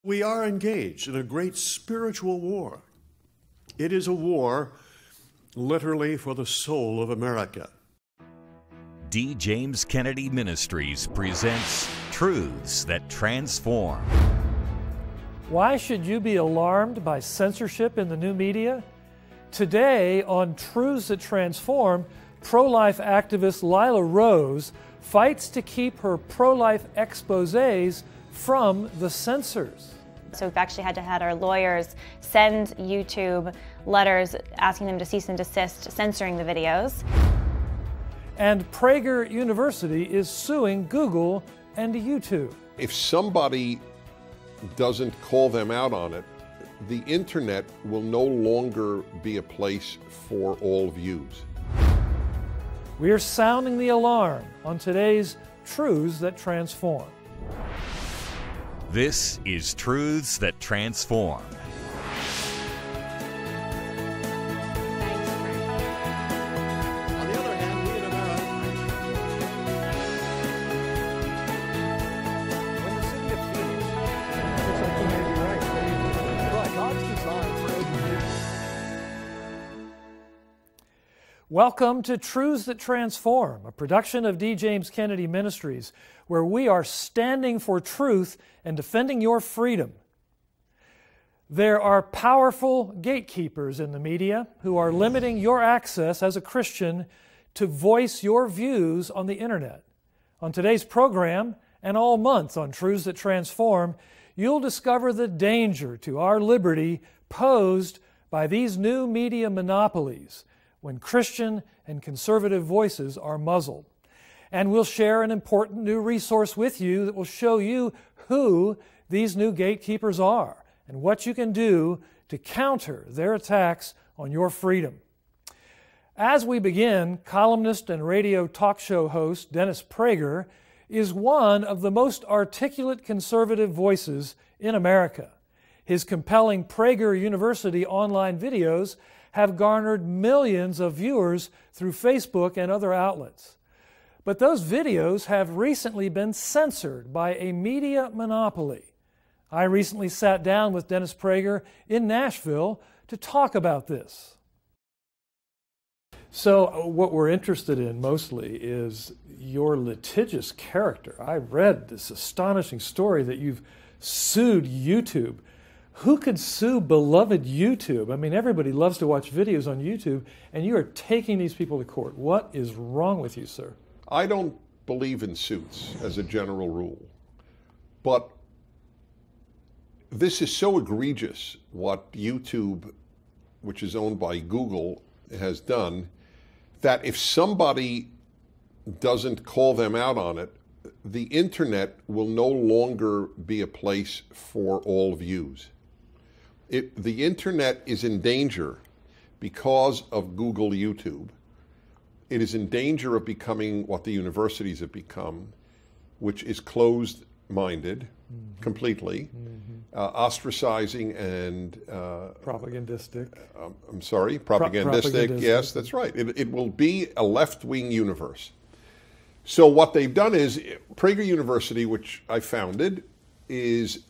We are engaged in a great spiritual war. It is a war, literally, for the soul of America. D. James Kennedy Ministries presents Truths That Transform. Why should you be alarmed by censorship in the new media? Today on Truths That Transform, pro-life activist Lila Rose fights to keep her pro-life exposés from the censors. So we've actually had to have our lawyers send YouTube letters asking them to cease and desist censoring the videos. And Prager University is suing Google and YouTube. If somebody doesn't call them out on it, the internet will no longer be a place for all views. We are sounding the alarm on today's Truths That Transform. This is Truths That Transform. On the other hand, we in America, When the city of Phoenix, looks like you may be right. Right, God's design for education. Welcome to Truths That Transform, a production of D. James Kennedy Ministries, where we are standing for truth and defending your freedom. There are powerful gatekeepers in the media who are limiting your access as a Christian to voice your views on the internet. On today's program, and all month on Truths That Transform, you'll discover the danger to our liberty posed by these new media monopolies when Christian and conservative voices are muzzled. And we'll share an important new resource with you that will show you who these new gatekeepers are and what you can do to counter their attacks on your freedom. As we begin, columnist and radio talk show host Dennis Prager is one of the most articulate conservative voices in America. His compelling Prager University online videos have garnered millions of viewers through Facebook and other outlets. But those videos have recently been censored by a media monopoly. I recently sat down with Dennis Prager in Nashville to talk about this. So what we're interested in mostly is your litigious character. I read this astonishing story that you've sued YouTube. Who could sue beloved YouTube? I mean, everybody loves to watch videos on YouTube, and you are taking these people to court. What is wrong with you, sir? I don't believe in suits as a general rule, but this is so egregious what YouTube, which is owned by Google, has done, that if somebody doesn't call them out on it, the internet will no longer be a place for all views. The internet is in danger because of Google YouTube. It is in danger of becoming what the universities have become, which is closed-minded, completely, ostracizing and... propagandistic. I'm sorry, propagandistic. Yes, that's right. It will be a left-wing universe. So what they've done is, Prager University, which I founded, is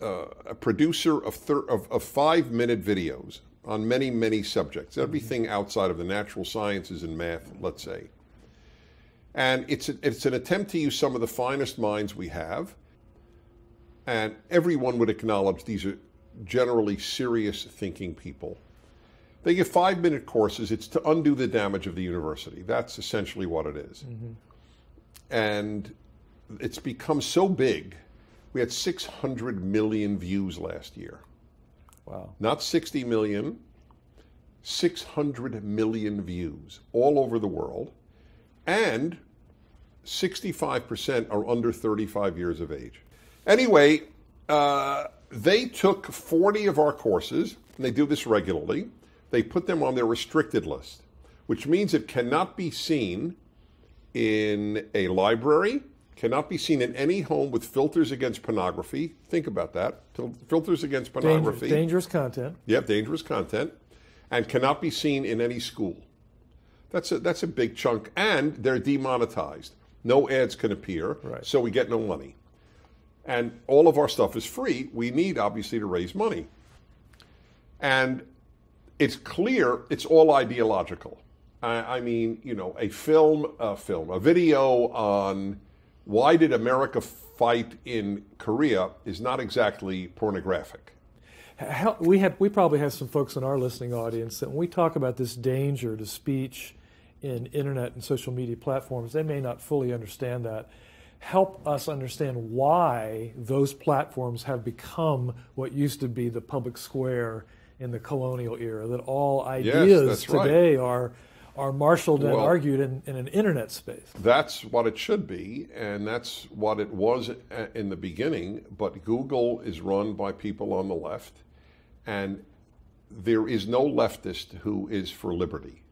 a producer of 5-minute videos on many, many subjects, everything outside of the natural sciences and math, let's say. And it's an attempt to use some of the finest minds we have, and everyone would acknowledge these are generally serious thinking people. They give 5-minute courses. It's to undo the damage of the university. That's essentially what it is. And it's become so big. We had 600 million views last year. Wow. Not 60 million, 600 million views all over the world. And 65% are under 35 years of age. Anyway, they took 40 of our courses, and they do this regularly. They put them on their restricted list, which means it cannot be seen in a library, cannot be seen in any home with filters against pornography. Think about that. Filters against pornography. Dangerous content. Yep, dangerous content. And cannot be seen in any school. That's a big chunk. And they're demonetized. No ads can appear, right. So we get no money. And all of our stuff is free. We need, obviously, to raise money. And it's clear it's all ideological. I mean, you know, a video on why did America fight in Korea is not exactly pornographic. We probably have some folks in our listening audience that when we talk about this danger to speech in internet and social media platforms, they may not fully understand that. Help us understand why those platforms have become what used to be the public square in the colonial era, that all ideas today are marshaled and argued in an internet space. That's what it should be, and that's what it was in the beginning, but Google is run by people on the left, and there is no leftist who is for liberty.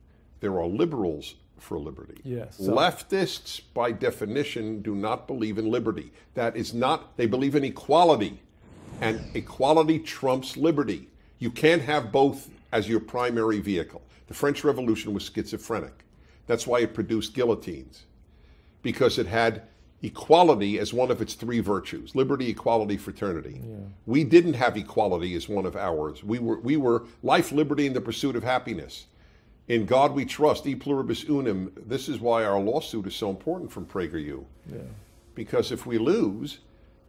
There are liberals for liberty. Yes. Leftists, by definition, do not believe in liberty. That is not, they believe in equality, and equality trumps liberty. You can't have both as your primary vehicle. The French Revolution was schizophrenic. That's why it produced guillotines, because it had equality as one of its three virtues: liberty, equality, fraternity. Yeah. We didn't have equality as one of ours. We were life, liberty, and the pursuit of happiness. In God we trust, e pluribus unum. This is why our lawsuit is so important from PragerU. Yeah. Because if we lose,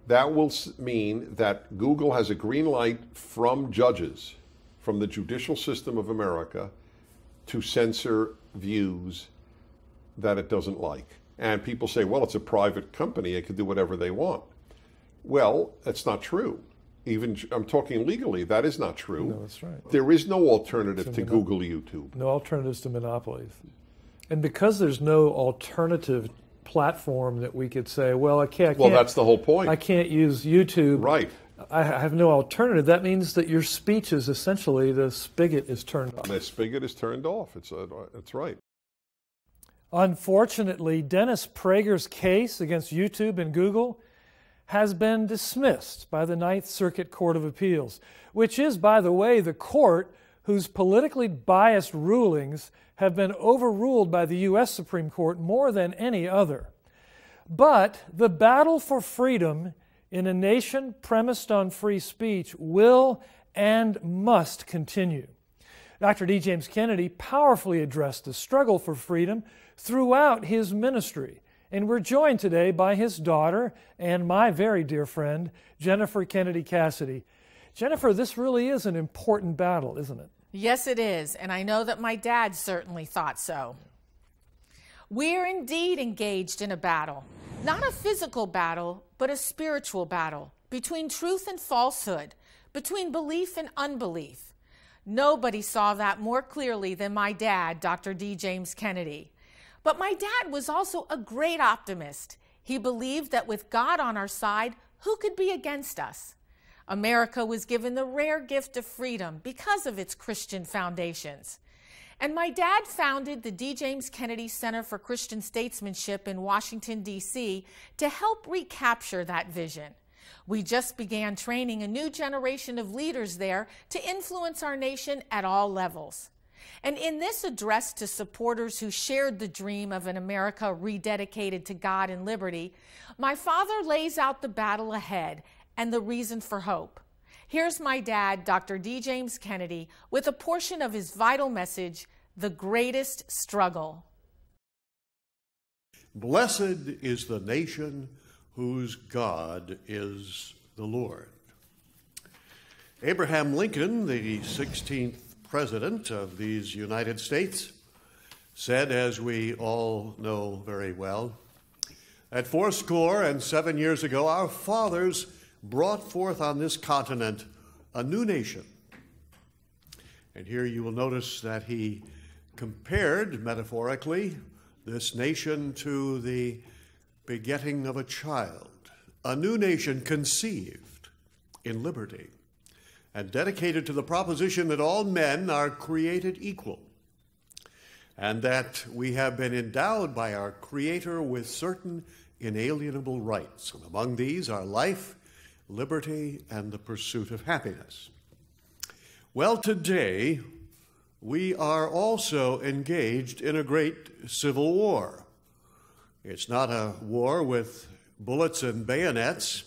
that will mean that Google has a green light from judges, from the judicial system of America, to censor views that it doesn't like. And people say, well, it's a private company, it can do whatever they want. Well, that's not true. Even, I'm talking legally, that is not true. No, that's right. There is no alternative to Google YouTube. No alternatives to monopolies. And because there's no alternative platform that we could say, well, I can't. Well, that's the whole point. I can't use YouTube. Right. I have no alternative. That means that your speech is essentially, the spigot is turned off. The spigot is turned off. It's right. Unfortunately, Dennis Prager's case against YouTube and Google has been dismissed by the Ninth Circuit Court of Appeals, which is, by the way, the court whose politically biased rulings have been overruled by the U.S. Supreme Court more than any other. But the battle for freedom in a nation premised on free speech will and must continue. Dr. D. James Kennedy powerfully addressed the struggle for freedom throughout his ministry, and we're joined today by his daughter and my very dear friend, Jennifer Kennedy Cassidy. Jennifer, this really is an important battle, isn't it? Yes, it is, and I know that my dad certainly thought so. We're indeed engaged in a battle, not a physical battle, but a spiritual battle between truth and falsehood, between belief and unbelief. Nobody saw that more clearly than my dad, Dr. D. James Kennedy. But my dad was also a great optimist. He believed that with God on our side, who could be against us? America was given the rare gift of freedom because of its Christian foundations. And my dad founded the D. James Kennedy Center for Christian Statesmanship in Washington, D.C. to help recapture that vision. We just began training a new generation of leaders there to influence our nation at all levels. And in this address to supporters who shared the dream of an America rededicated to God and liberty, my father lays out the battle ahead and the reason for hope. Here's my dad, Dr. D. James Kennedy, with a portion of his vital message, The Greatest Struggle. Blessed is the nation whose God is the Lord. Abraham Lincoln, the 16th President of these United States, said, as we all know very well, that 87 years ago, our fathers brought forth on this continent a new nation. And here you will notice that he compared, metaphorically, this nation to the begetting of a child, a new nation conceived in liberty and dedicated to the proposition that all men are created equal, and that we have been endowed by our Creator with certain inalienable rights, and among these are life, liberty, and the pursuit of happiness. Well, today, we are also engaged in a great civil war. It's not a war with bullets and bayonets,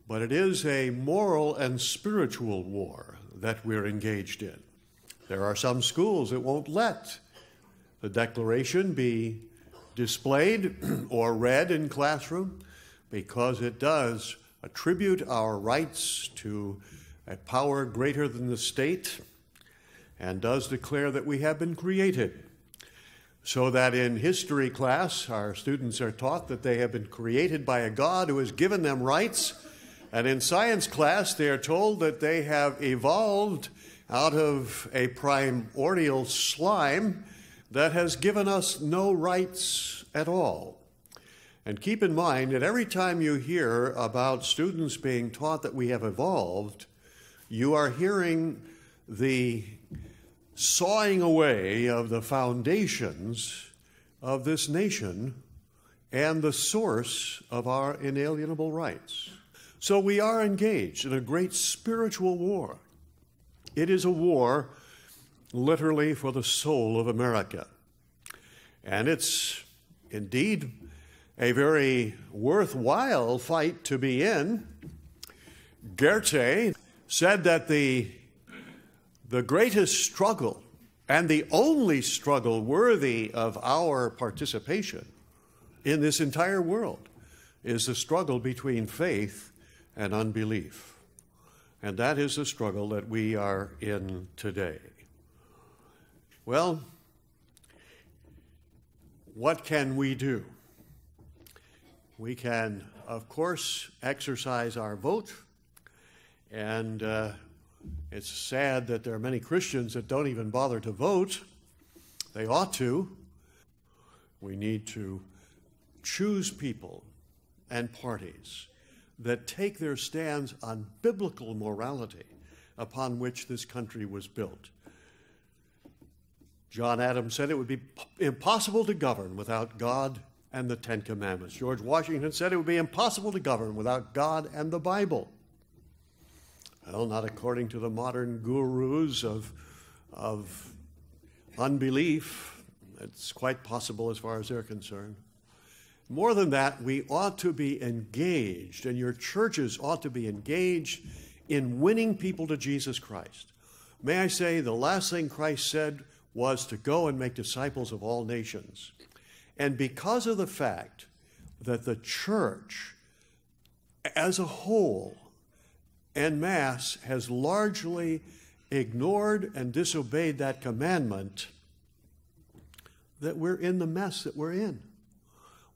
but it is a moral and spiritual war that we're engaged in. There are some schools that won't let the Declaration be displayed or read in classroom because it does attribute our rights to a power greater than the state and does declare that we have been created. So that in history class, our students are taught that they have been created by a God who has given them rights. And in science class, they are told that they have evolved out of a primordial slime that has given us no rights at all. And keep in mind that every time you hear about students being taught that we have evolved, you are hearing the sawing away of the foundations of this nation and the source of our inalienable rights. So we are engaged in a great spiritual war. It is a war literally for the soul of America. And it's indeed a very worthwhile fight to be in. Goethe said that the greatest struggle and the only struggle worthy of our participation in this entire world is the struggle between faith and unbelief. And that is the struggle that we are in today. Well, what can we do? We can, of course, exercise our vote, and it's sad that there are many Christians that don't even bother to vote. They ought to. We need to choose people and parties that take their stands on biblical morality upon which this country was built. John Adams said it would be impossible to govern without God and the Ten Commandments. George Washington said it would be impossible to govern without God and the Bible. Well, not according to the modern gurus of unbelief. It's quite possible as far as they're concerned. More than that, we ought to be engaged, and your churches ought to be engaged in winning people to Jesus Christ. May I say, the last thing Christ said was to go and make disciples of all nations. And because of the fact that the church as a whole en masse has largely ignored and disobeyed that commandment, that we're in the mess that we're in.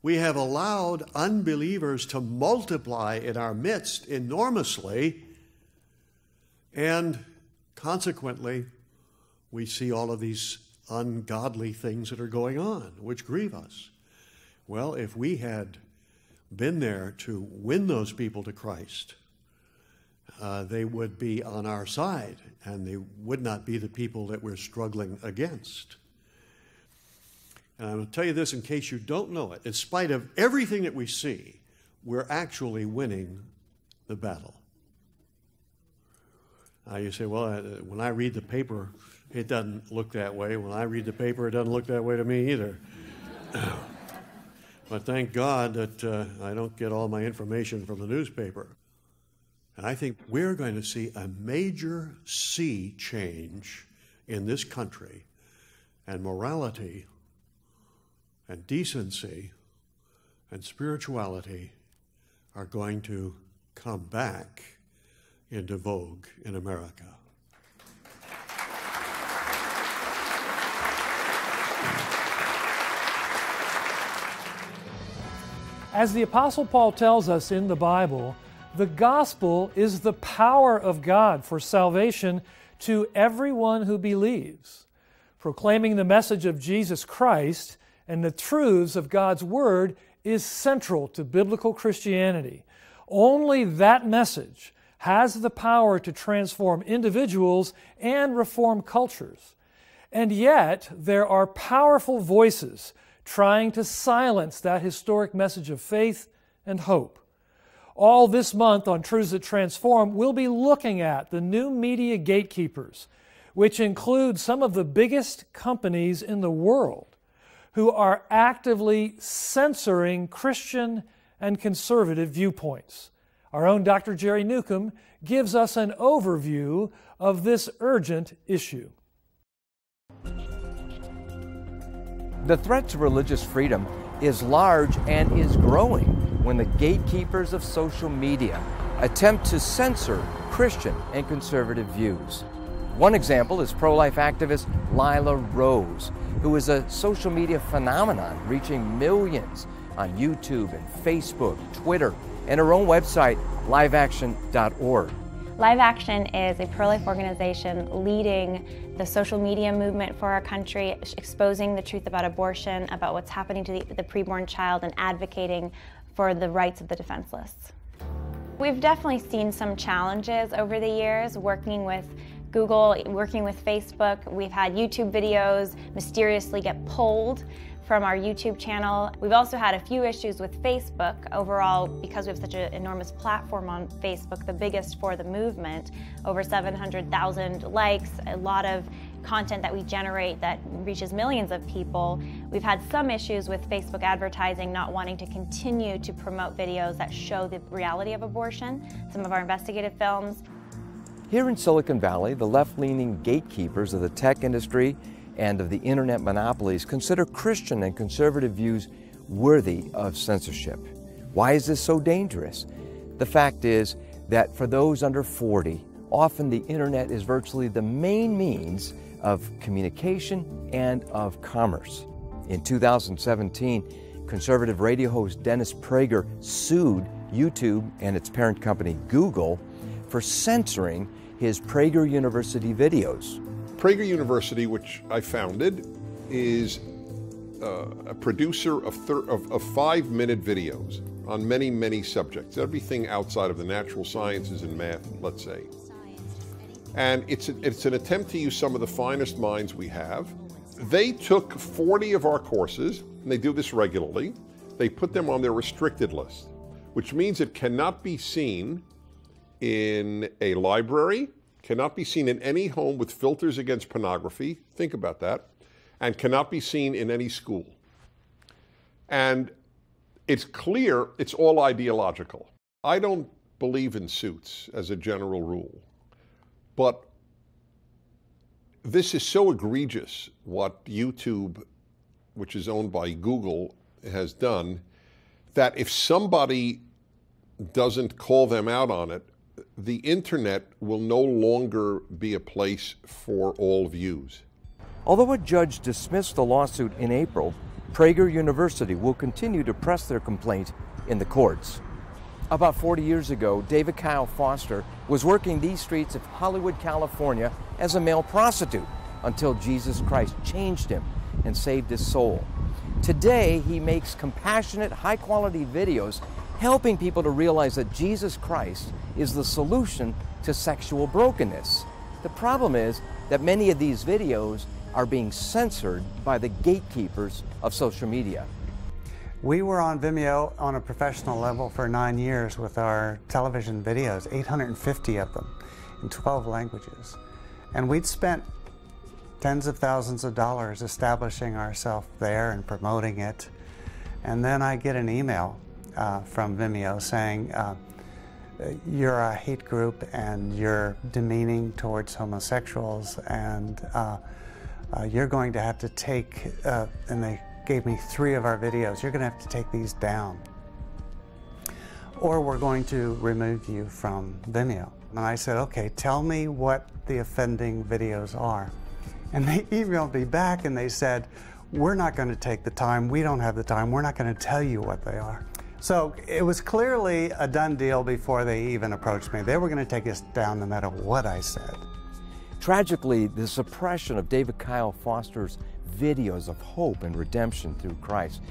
We have allowed unbelievers to multiply in our midst enormously, and consequently, we see all of these ungodly things that are going on, which grieve us. Well, if we had been there to win those people to Christ, they would be on our side, and they would not be the people that we're struggling against. And I'm going to tell you this in case you don't know it. In spite of everything that we see, we're actually winning the battle. You say, well, when I read the paper, it doesn't look that way. When I read the paper, it doesn't look that way to me either. But thank God that I don't get all my information from the newspaper. And I think we're going to see a major sea change in this country, and morality and decency and spirituality are going to come back into vogue in America. As the Apostle Paul tells us in the Bible, the gospel is the power of God for salvation to everyone who believes. Proclaiming the message of Jesus Christ and the truths of God's Word is central to biblical Christianity. Only that message has the power to transform individuals and reform cultures. And yet, there are powerful voices trying to silence that historic message of faith and hope. All this month on Truths That Transform, we'll be looking at the new media gatekeepers, which include some of the biggest companies in the world who are actively censoring Christian and conservative viewpoints. Our own Dr. Jerry Newcomb gives us an overview of this urgent issue. The threat to religious freedom is large and is growing when the gatekeepers of social media attempt to censor Christian and conservative views. One example is pro-life activist Lila Rose, who is a social media phenomenon reaching millions on YouTube and Facebook, Twitter, and her own website, liveaction.org. Live Action is a pro-life organization leading the social media movement for our country, exposing the truth about abortion, about what's happening to the preborn child, and advocating for the rights of the defenseless. We've definitely seen some challenges over the years working with Google, working with Facebook. We've had YouTube videos mysteriously get pulled from our YouTube channel. We've also had a few issues with Facebook overall because we have such an enormous platform on Facebook, the biggest for the movement, over 700,000 likes, a lot of content that we generate that reaches millions of people. We've had some issues with Facebook advertising not wanting to continue to promote videos that show the reality of abortion, some of our investigative films. Here in Silicon Valley, the left-leaning gatekeepers of the tech industry and of the internet monopolies consider Christian and conservative views worthy of censorship. Why is this so dangerous? The fact is that for those under 40, often the internet is virtually the main means of communication and of commerce. In 2017, conservative radio host Dennis Prager sued YouTube and its parent company Google for censoring his Prager University videos. Prager University, which I founded, is a producer of 5-minute videos on many, many subjects, everything outside of the natural sciences and math, let's say. And it's an attempt to use some of the finest minds we have. They took 40 of our courses, and they do this regularly. They put them on their restricted list, which means it cannot be seen in a library, cannot be seen in any home with filters against pornography, think about that, and cannot be seen in any school. And it's clear it's all ideological. I don't believe in suits as a general rule, but this is so egregious what YouTube, which is owned by Google, has done, that if somebody doesn't call them out on it, the internet will no longer be a place for all views. Although a judge dismissed the lawsuit in April, Prager University will continue to press their complaint in the courts. About 40 years ago, David Kyle Foster was working these streets of Hollywood, California as a male prostitute until Jesus Christ changed him and saved his soul. Today, he makes compassionate, high-quality videos helping people to realize that Jesus Christ is the solution to sexual brokenness. The problem is that many of these videos are being censored by the gatekeepers of social media. We were on Vimeo on a professional level for 9 years with our television videos, 850 of them in 12 languages. And we'd spent tens of thousands of dollars establishing ourselves there and promoting it. And then I get an email from Vimeo saying, you're a hate group and you're demeaning towards homosexuals, and you're going to have to take, and they gave me 3 of our videos, you're going to have to take these down, or we're going to remove you from Vimeo. And I said, okay, tell me what the offending videos are. And they emailed me back and they said, we're not going to take the time, we don't have the time, we're not going to tell you what they are. So it was clearly a done deal before they even approached me. They were going to take us down no matter what I said. Tragically, the suppression of David Kyle Foster's videos of hope and redemption through Christ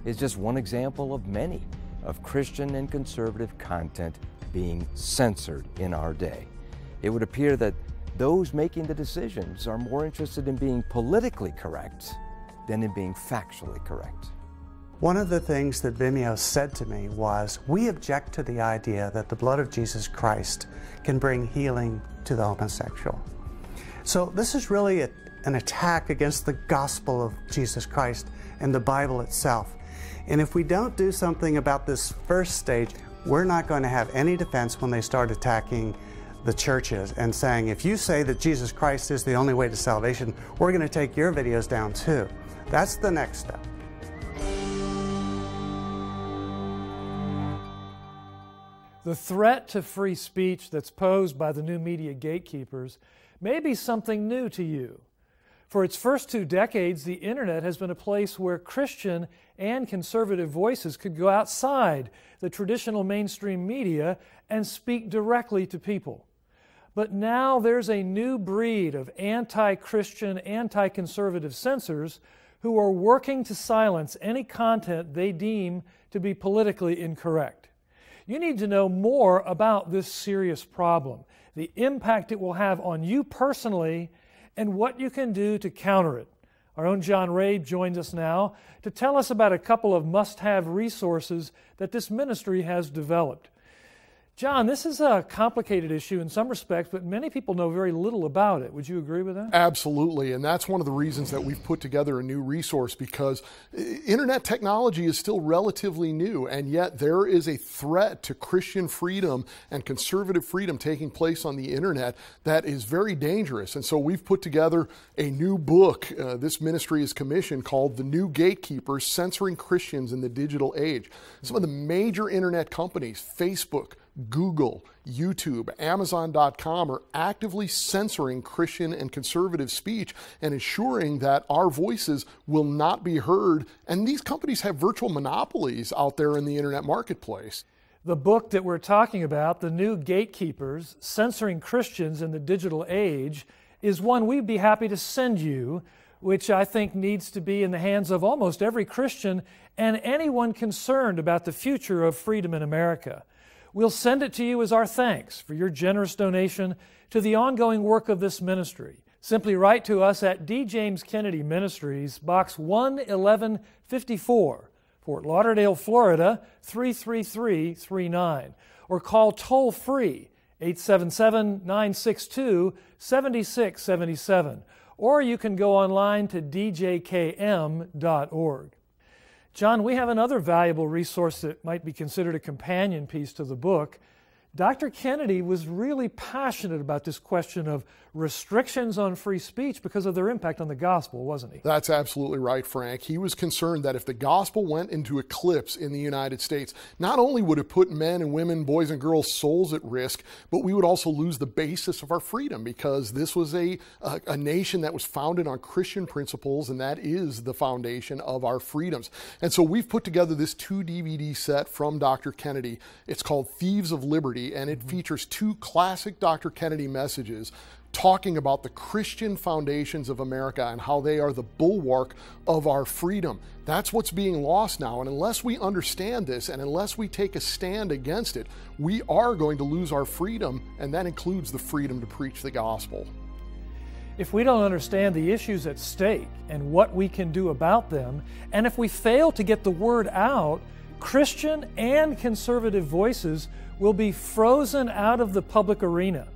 is just one example of many of Christian and conservative content being censored in our day. It would appear that those making the decisions are more interested in being politically correct than in being factually correct. One of the things that Vimeo said to me was, we object to the idea that the blood of Jesus Christ can bring healing to the homosexual. So this is really an attack against the gospel of Jesus Christ and the Bible itself. And if we don't do something about this first stage, we're not going to have any defense when they start attacking the churches and saying, if you say that Jesus Christ is the only way to salvation, we're going to take your videos down too. That's the next step. The threat to free speech that's posed by the new media gatekeepers may be something new to you. For its first 2 decades, the internet has been a place where Christian and conservative voices could go outside the traditional mainstream media and speak directly to people. But now there's a new breed of anti-Christian, anti-conservative censors who are working to silence any content they deem to be politically incorrect. You need to know more about this serious problem, the impact it will have on you personally, and what you can do to counter it. Our own John Rabe joins us now to tell us about a couple of must-have resources that this ministry has developed. John, this is a complicated issue in some respects, but many people know very little about it. Would you agree with that? Absolutely, and that's one of the reasons that we've put together a new resource, because internet technology is still relatively new, and yet there is a threat to Christian freedom and conservative freedom taking place on the internet that is very dangerous. And so we've put together a new book this ministry is commissioned called The New Gatekeepers, Censoring Christians in the Digital Age. Some of the major internet companies, Facebook, Google, YouTube, Amazon.com are actively censoring Christian and conservative speech and ensuring that our voices will not be heard. And these companies have virtual monopolies out there in the internet marketplace. The book that we're talking about, The New Gatekeepers, Censoring Christians in the Digital Age, is one we'd be happy to send you, which I think needs to be in the hands of almost every Christian and anyone concerned about the future of freedom in America. We'll send it to you as our thanks for your generous donation to the ongoing work of this ministry. Simply write to us at D. James Kennedy Ministries, Box 11154, Fort Lauderdale, Florida 33339, or call toll-free 877-962-7677, or you can go online to djkm.org. John, we have another valuable resource that might be considered a companion piece to the book. Dr. Kennedy was really passionate about this question of restrictions on free speech because of their impact on the gospel, wasn't he? That's absolutely right, Frank. He was concerned that if the gospel went into eclipse in the United States, not only would it put men and women, boys and girls' souls at risk, but we would also lose the basis of our freedom, because this was a nation that was founded on Christian principles, and that is the foundation of our freedoms. And so we've put together this 2-DVD set from Dr. Kennedy. It's called Thieves of Liberty, and it features 2 classic Dr. Kennedy messages talking about the Christian foundations of America and how they are the bulwark of our freedom. That's what's being lost now, and unless we understand this and unless we take a stand against it, we are going to lose our freedom, and that includes the freedom to preach the gospel. If we don't understand the issues at stake and what we can do about them, and if we fail to get the word out, Christian and conservative voices will be frozen out of the public arena.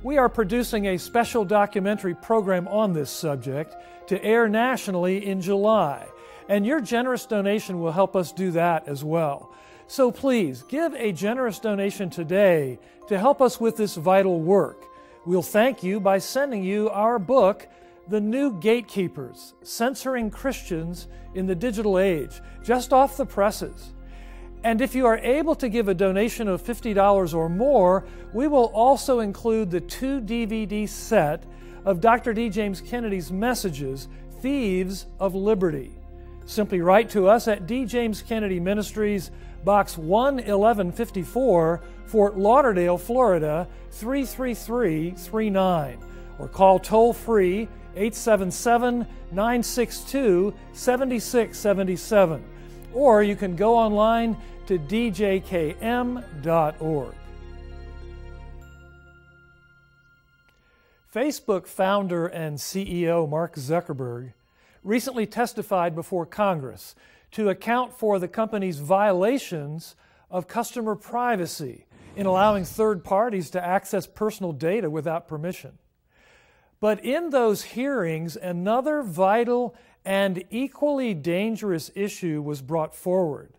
We are producing a special documentary program on this subject to air nationally in July, and your generous donation will help us do that as well. So please, give a generous donation today to help us with this vital work. We'll thank you by sending you our book, The New Gatekeepers, Censoring Christians in the Digital Age, just off the presses. And if you are able to give a donation of $50 or more, we will also include the 2-DVD set of Dr. D. James Kennedy's messages, Thieves of Liberty. Simply write to us at D. James Kennedy Ministries, Box 11154, Fort Lauderdale, Florida 33339, or call toll-free 877-962-7677. Or you can go online to djkm.org. Facebook founder and CEO Mark Zuckerberg recently testified before Congress to account for the company's violations of customer privacy in allowing third parties to access personal data without permission. But in those hearings, another vital and equally dangerous issue was brought forward.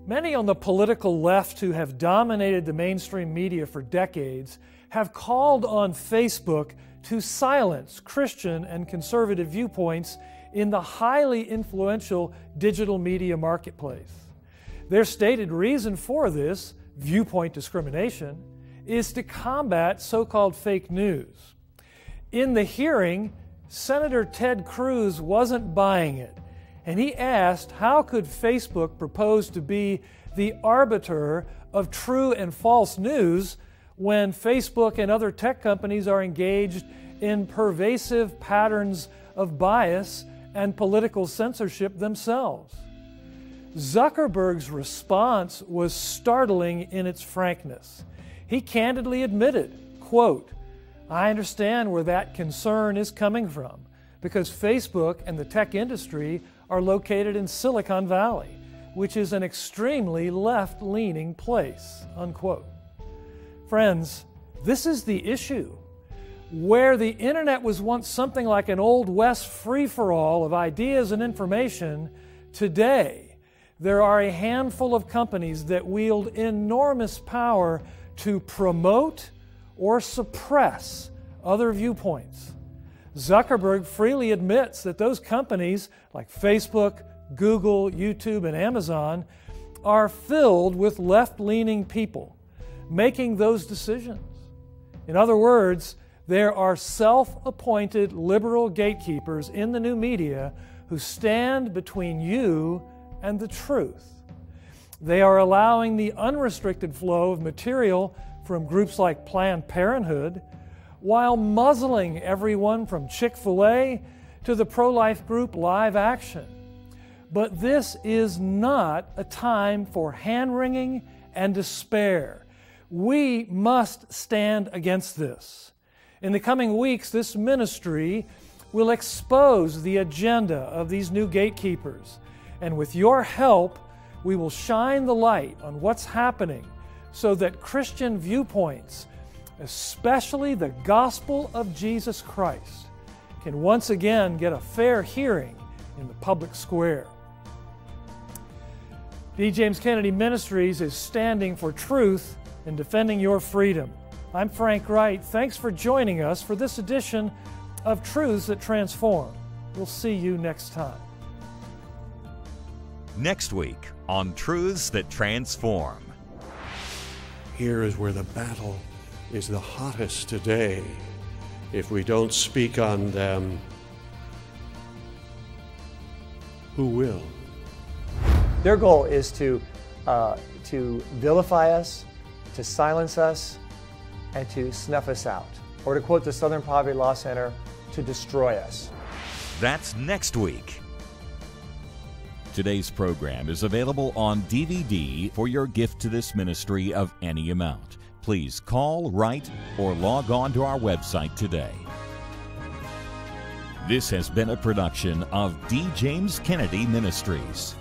Many on the political left who have dominated the mainstream media for decades have called on Facebook to silence Christian and conservative viewpoints in the highly influential digital media marketplace. Their stated reason for this, viewpoint discrimination, is to combat so-called fake news. In the hearing, Senator Ted Cruz wasn't buying it, and he asked how could Facebook propose to be the arbiter of true and false news when Facebook and other tech companies are engaged in pervasive patterns of bias and political censorship themselves. Zuckerberg's response was startling in its frankness. He candidly admitted, quote, "I understand where that concern is coming from because Facebook and the tech industry are located in Silicon Valley, which is an extremely left-leaning place," unquote. Friends, this is the issue. Where the internet was once something like an Old West free-for-all of ideas and information, today there are a handful of companies that wield enormous power to promote or suppress other viewpoints. Zuckerberg freely admits that those companies like Facebook, Google, YouTube, and Amazon are filled with left-leaning people making those decisions. In other words, there are self-appointed liberal gatekeepers in the new media who stand between you and the truth. They are allowing the unrestricted flow of material from groups like Planned Parenthood while muzzling everyone from Chick-fil-A to the pro-life group Live Action. But this is not a time for hand-wringing and despair. We must stand against this. In the coming weeks, this ministry will expose the agenda of these new gatekeepers. And with your help, we will shine the light on what's happening so that Christian viewpoints, especially the gospel of Jesus Christ, can once again get a fair hearing in the public square. D. James Kennedy Ministries is standing for truth and defending your freedom. I'm Frank Wright. Thanks for joining us for this edition of Truths That Transform. We'll see you next time. Next week on Truths That Transform. Here is where the battle is the hottest today. If we don't speak on them, who will? Their goal is to vilify us, to silence us, and to snuff us out. Or to quote the Southern Poverty Law Center, to destroy us. That's next week. Today's program is available on DVD for your gift to this ministry of any amount. Please call, write, or log on to our website today. This has been a production of D. James Kennedy Ministries.